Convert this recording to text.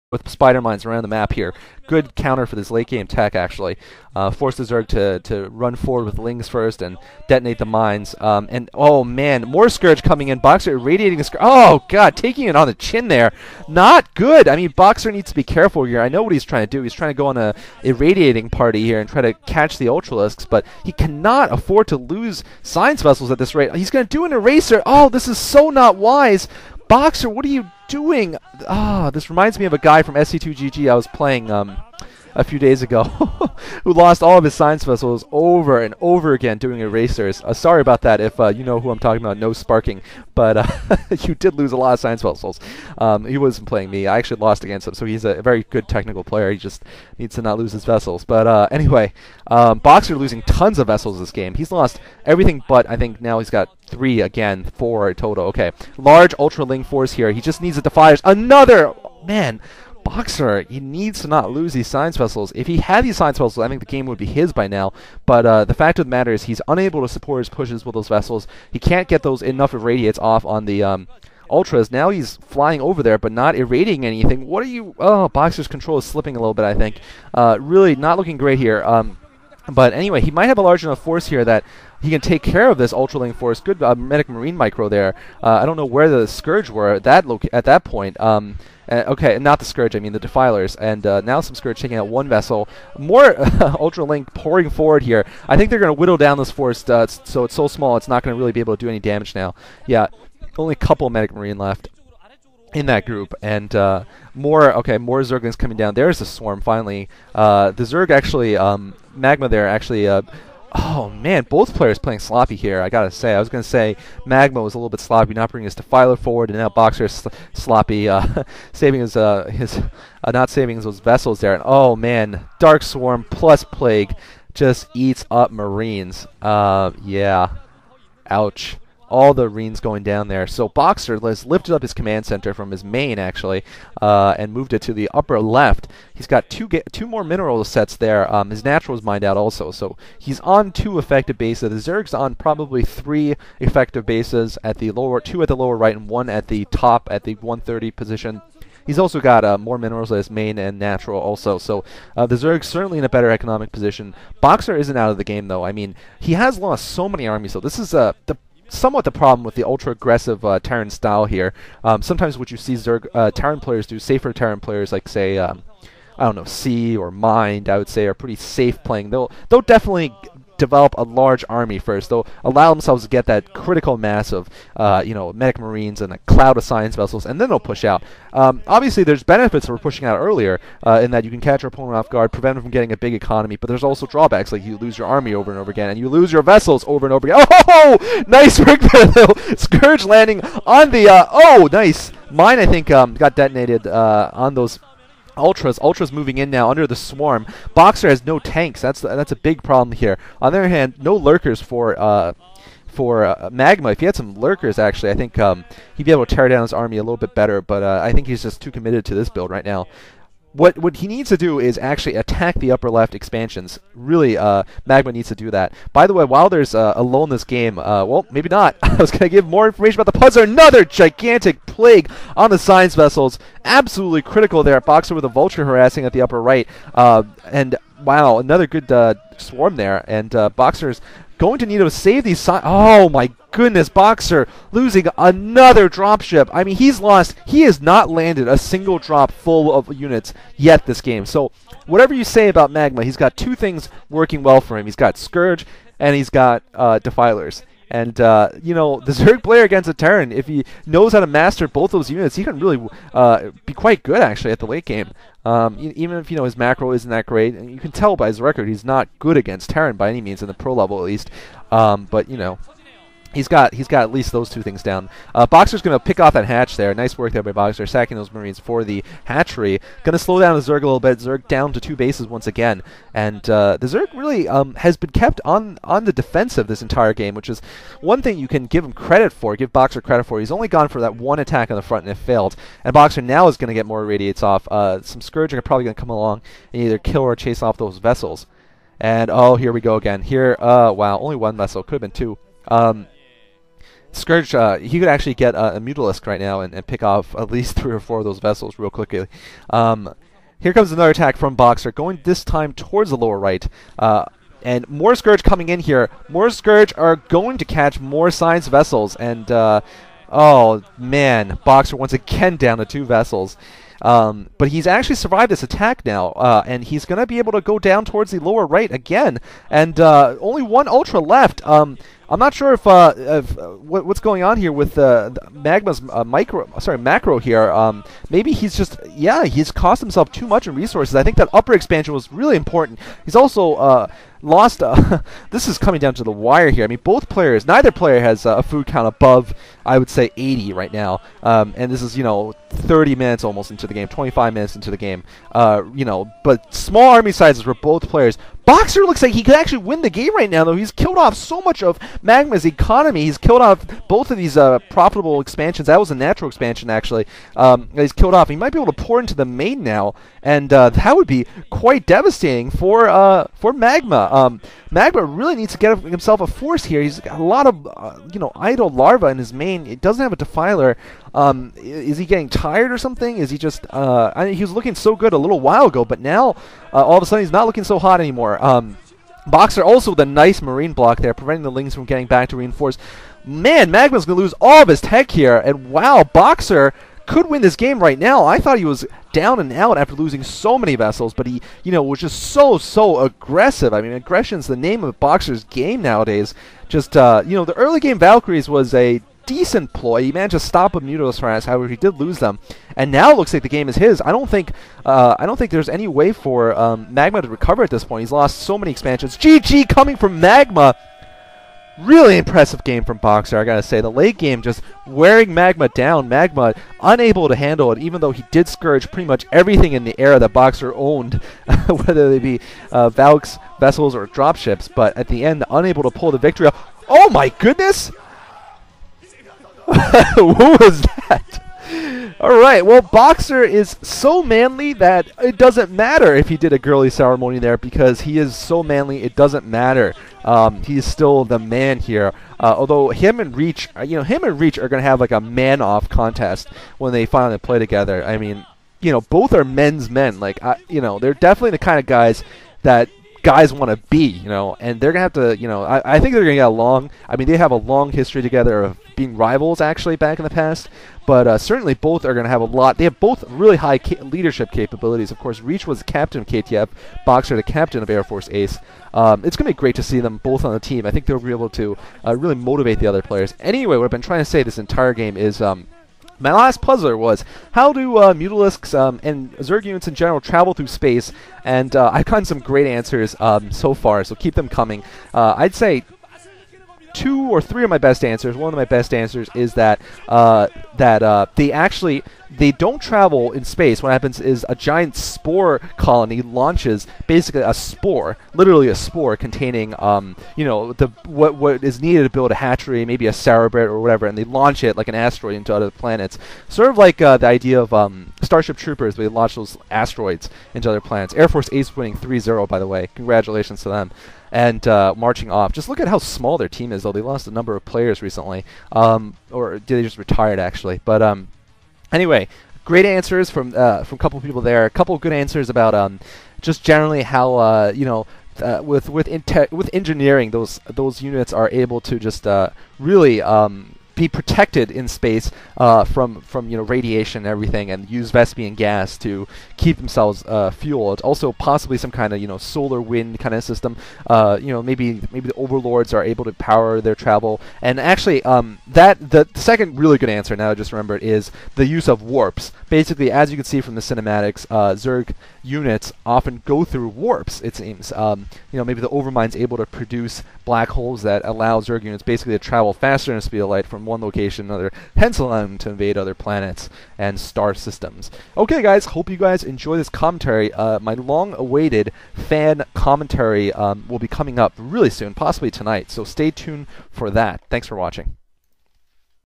with spider mines around the map here. Good counter for this late game tech, actually. Force the Zerg to run forward with Lings first and detonate the mines. And oh man, more Scourge coming in. Boxer irradiating the Scourge. Oh god, taking it on the chin there. Not good. I mean, Boxer needs to be careful here. I know what he's trying to do. He's trying to go on a irradiating party here and try to catch the Ultralisks, but he cannot afford to lose Science Vessels at this rate. He's going to do an Eraser. Oh, this is so not wise. Boxer, what are you doing? Ah, this reminds me of a guy from SC2GG I was playing a few days ago who lost all of his science vessels over and over again doing erasers. Sorry about that if you know who I'm talking about, no sparking, but you did lose a lot of science vessels. He wasn't playing me. I actually lost against him, so he's a very good technical player. He just needs to not lose his vessels. But anyway, Boxer losing tons of vessels this game. He's lost everything but, I think now he's got 3 again, 4 total. Okay, large Ultra Ling Force here. He just needs the Defiers. Another! Man, Boxer, he needs to not lose these science vessels. If he had these science vessels, I think the game would be his by now. But the fact of the matter is he's unable to support his pushes with those vessels. He can't get those enough irradiates off on the Ultras. Now he's flying over there, but not irradiating anything. What are you... Oh, Boxer's control is slipping a little bit, I think. Really not looking great here. But anyway, he might have a large enough force here that he can take care of this Ultraling Force. Good Medic Marine micro there. I don't know where the Scourge were at that point. Okay, not the Scourge, I mean the Defilers. And now some Scourge taking out one vessel. More Ultraling pouring forward here. I think they're going to whittle down this force so it's so small it's not going to really be able to do any damage now. Yeah, only a couple Medic Marine left in that group, and more Zerglings coming down. There's the swarm finally. The Zerg actually, Magma there actually, oh man, both players playing sloppy here, I gotta say. I was gonna say Magma was a little bit sloppy, not bringing his Defiler forward, and now Boxer is sloppy, saving his, not saving those vessels there. And oh man, Dark Swarm plus Plague just eats up Marines. Yeah, ouch. All the Marines going down there. So Boxer has lifted up his command center from his main, actually, and moved it to the upper left. He's got two more mineral sets there. His natural is mined out also. So he's on 2 effective bases. The Zerg's on probably 3 effective bases at the lower, 2 at the lower right and 1 at the top at the 130 position. He's also got more minerals as main and natural also. So the Zerg's certainly in a better economic position. Boxer isn't out of the game, though. I mean, he has lost so many armies, so this is somewhat the problem with the ultra-aggressive Terran style here. Sometimes what you see Terran players do, safer Terran players like, say, I don't know, C or Mind, I would say, are pretty safe playing. They'll definitely develop a large army first. They'll allow themselves to get that critical mass of, Medic Marines and a cloud of science vessels, and then they'll push out. Obviously, there's benefits for pushing out earlier in that you can catch your opponent off guard, prevent them from getting a big economy, but there's also drawbacks, like you lose your army over and over again, and you lose your vessels over and over again. Oh, nice rig there, though. Scourge landing on the, oh, nice. Mine, I think, got detonated on those Ultras moving in now under the swarm. Boxer has no tanks. That's a big problem here. On the other hand, no lurkers for Magma. If he had some lurkers, actually, I think he'd be able to tear down his army a little bit better. But I think he's just too committed to this build right now. What he needs to do is actually attack the upper left expansions. Really, Magma needs to do that. By the way, while there's a lull in this game, well, maybe not. I was going to give more information about the puzzle. Another gigantic Plague on the science vessels. Absolutely critical there. Boxer with a Vulture harassing at the upper right. And wow, another good swarm there. And Boxer's going to need to save these oh my goodness, Boxer losing another dropship. I mean, he has not landed a single drop full of units yet this game. So whatever you say about Magma, he's got 2 things working well for him. He's got Scourge and he's got Defilers. And, the Zerg player against a Terran, if he knows how to master both those units, he can really be quite good, actually, at the late game. Even if, his macro isn't that great. And you can tell by his record he's not good against Terran by any means, in the pro level at least. But, he's got at least those 2 things down. Boxer's going to pick off that hatch there. Nice work there by Boxer, sacking those Marines for the hatchery. Going to slow down the Zerg a little bit. Zerg down to 2 bases once again. And the Zerg really has been kept on the defensive this entire game, which is one thing you can give him credit for, give Boxer credit for. He's only gone for that 1 attack on the front and it failed. And Boxer now is going to get more radiates off. Some Scourge are probably going to come along and either kill or chase off those vessels. And, oh, here we go again. Here, wow, only 1 vessel. Could have been 2. Scourge, he could actually get a Mutalisk right now and pick off at least 3 or 4 of those vessels real quickly. Here comes another attack from Boxer, going this time towards the lower right. And more Scourge coming in here. More Scourge are going to catch more Science vessels. And, oh, man, Boxer once again down to 2 vessels. But he's actually survived this attack now, and he's going to be able to go down towards the lower right again. And only 1 Ultra left. I'm not sure if what's going on here with the Magma's macro here. Maybe he's just, he's cost himself too much in resources. I think that upper expansion was really important. He's also lost. This is coming down to the wire here. I mean, both players, neither player has a food count above, I would say, 80 right now. And this is, 30 minutes almost into the game, 25 minutes into the game. But small army sizes for both players. Boxer looks like he could actually win the game right now, though. He's killed off so much of Magma's economy. He's killed off both of these profitable expansions. That was a natural expansion, actually. He's killed off. He might be able to pour into the main now, and that would be quite devastating for Magma. Magma really needs to get himself a force here. He's got a lot of, idle larva in his main. It doesn't have a defiler. Is he getting tired or something? Is he just, he was looking so good a little while ago, but now, all of a sudden, he's not looking so hot anymore. Boxer also with a nice marine block there, preventing the Lings from getting back to reinforce. Man, Magma's going to lose all of his tech here, and wow, Boxer could win this game right now. I thought he was down and out after losing so many vessels, but he, was just so aggressive. I mean, aggression's the name of Boxer's game nowadays. Just, the early game Valkyries was a decent ploy. He managed to stop a Mutalisk harass, however, he did lose them. And now it looks like the game is his. I don't think there's any way for Magma to recover at this point. He's lost so many expansions. GG coming from Magma. Really impressive game from Boxer, I gotta say. The late game just wearing Magma down. Magma unable to handle it, even though he did Scourge pretty much everything in the air that Boxer owned, whether they be Valks, vessels, or dropships. But at the end, unable to pull the victory off. Oh my goodness! What was that? Alright, well, Boxer is so manly that it doesn't matter if he did a girly ceremony there, because he is so manly, it doesn't matter. He's still the man here. Although him and Reach, are going to have like a man-off contest when they finally play together. I mean, both are men's men. Like, they're definitely the kind of guys that guys want to be, and they're going to have to, I think they're going to get along. I mean, they have a long history together of being rivals, actually, back in the past. But certainly both are going to have a lot. They have both really high leadership capabilities. Of course, Reach was the captain of KTF, Boxer the captain of Air Force Ace. It's going to be great to see them both on the team. I think they'll be able to really motivate the other players. Anyway, what I've been trying to say this entire game is... my last puzzler was, how do Mutalisks and Zerg units in general travel through space? And I've gotten some great answers so far, so keep them coming. I'd say 2 or 3 of my best answers. One of my best answers is that they don't travel in space. What happens is a giant spore colony launches basically a spore, literally a spore containing what is needed to build a hatchery, maybe a Cerebrit or whatever, and they launch it like an asteroid into other planets. Sort of like the idea of Starship Troopers, where they launch those asteroids into other planets. Air Force Ace winning 3-0, by the way. Congratulations to them. And marching off. Just look at how small their team is, though. They lost a number of players recently. Or they just retired, actually. But anyway, great answers from a couple of people there. A couple of good answers about just generally how with engineering, those units are able to just really be protected in space from radiation and everything, and use Vespian gas to keep themselves fueled. Also, possibly some kind of solar wind kind of system. Maybe the overlords are able to power their travel. And actually, the second really good answer, now I just remembered, is the use of warps. Basically, as you can see from the cinematics, Zerg units often go through warps. It seems. Maybe the Overmind's able to produce black holes that allow Zerg units basically to travel faster than the speed of light from one location to another, hence allowing them to invade other planets and star systems. Okay, guys, hope you guys enjoy this commentary. My long-awaited fan commentary will be coming up really soon, possibly tonight, so stay tuned for that. Thanks for watching.